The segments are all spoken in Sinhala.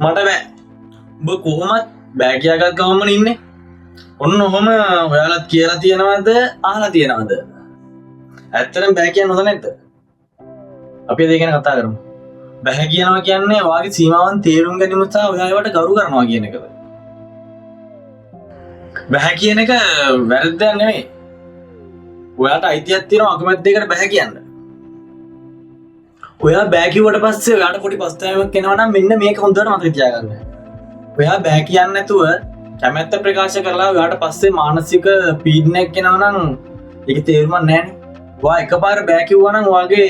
මට බෑ. ඔබ කොහොමත් බෑ කියාගත් ගමම ඉන්නේ. ඔන්න ඔහොම ඔයාලත් කියලා තියෙනවද අහලා තියෙනවද? ඇත්තටම බෑ කියන්න හොඳ නැද්ද? අපි ඒක ගැන කතා කරමු. බෑ කියනවා කියන්නේ ඔයාගේ සීමාවන් තේරුම් ගැනීම සහ ඔයා ඒවට ගරු කරනවා කියන එකද? බෑ කියන එක වැරද්දක් නෙමෙයි. ඔයාට අයිතියක් තියෙනවා අකමැති දෙයකට බෑ කියන්න. ඔයා බෑ කිව්වට පස්සේ ඔයාට පොඩි පස්තාවයක් එනවා නම් මෙන්න මේක හොඳට මතක තියාගන්න. ඔයා බෑ කියන්නේ නැතුව කැමැත්ත ප්‍රකාශ කරලා ඔයාට පස්සේ මානසික පීඩනයක් එනවා නම් ඒක තේරුමක් නැහැනේ. ඔයා එකපාර බෑ කිව්වා නම් ඔයාගේ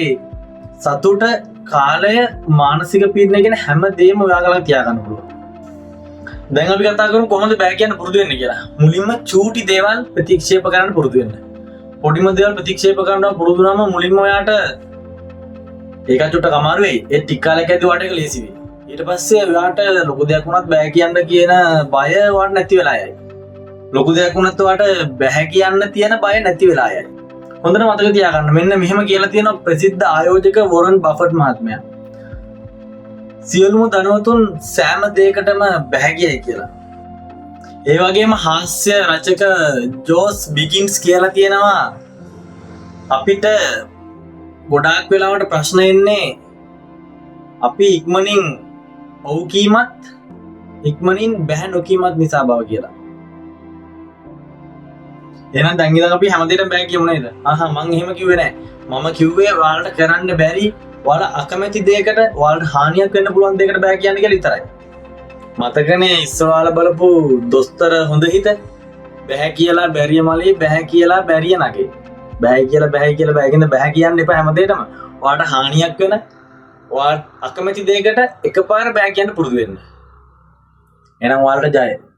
සතුට කාලය මානසික පීඩනය කියන හැම දෙයක්ම ඔයාලා තියාගන්න පුළුවන්. දැන් අපි කතා කරමු කොහොමද බෑ කියන්න පුරුදු වෙන්නේ කියලා. මුලින්ම චූටි දේවල් ප්‍රතික්ෂේප කරන්න පුරුදු වෙන්න. පොඩිම දේවල් ප්‍රතික්ෂේප කරනවා පුරුදු වුණාම මුලින්ම ඔයාට ඒක චුට්ටක් අමාරු වෙයි. ඒ ටික කාලයක් ඇද්දි ඔයාට ඒක ලේසි වෙයි. ඊට පස්සේ ඔයාට ලොකු දෙයක් වුණත් බෑ කියන්න කියන බය ඔයාට නැති වෙලා යයි. ලොකු දෙයක් වුණත් ඔයාට බෑ කියන්න තියෙන බය නැති වෙලා යයි. හොඳට මතක තියාගන්න මෙන්න මෙහෙම කියලා තියෙනවා ප්‍රසිද්ධ ආයෝජක වොරන් බෆට් මහත්මයා. සියලුම ධනවතුන් සෑම දෙයකටම බෑ කියයි කියලා. ඒ වගේම හාස්‍ය රචක ජෝස් බිගින්ස් කියලා තියෙනවා අපිට ගොඩාක් වෙලාවට ප්‍රශ්න එන්නේ අපි ඉක්මනින් ඔව් කීමත් ඉක්මනින් බෑ නොකීමත් නිසා බව කියලා. එහෙනම් දැන් ඉඳන් අපි හැමදේටම බෑ කියමු නේද? මං එහෙම කිව්වේ නෑ. මම කිව්වේ ඔයාලට කරන්න බැරි ඔයාලා අකමැති දෙයකට ඔයාලට හානියක් වෙන්න පුළුවන් දෙයකට බෑ කියන්නේ කියලා විතරයි. මතකනේ ඉස්සරහාල බලපු දොස්තර හොඳ හිත බෑ කියලා බැරිය මලේ බෑ කියලා බැරිය නගේ. බෑ කියලා බෑගෙන බෑ කියන්න එපා හැමදේටම. ඔයාලට හානියක් වෙන ඔයාලට අකමැති දෙයකට එකපාර බෑ කියන්න පුරුදු වෙන්න. එහෙනම් ඔයාලට ජය.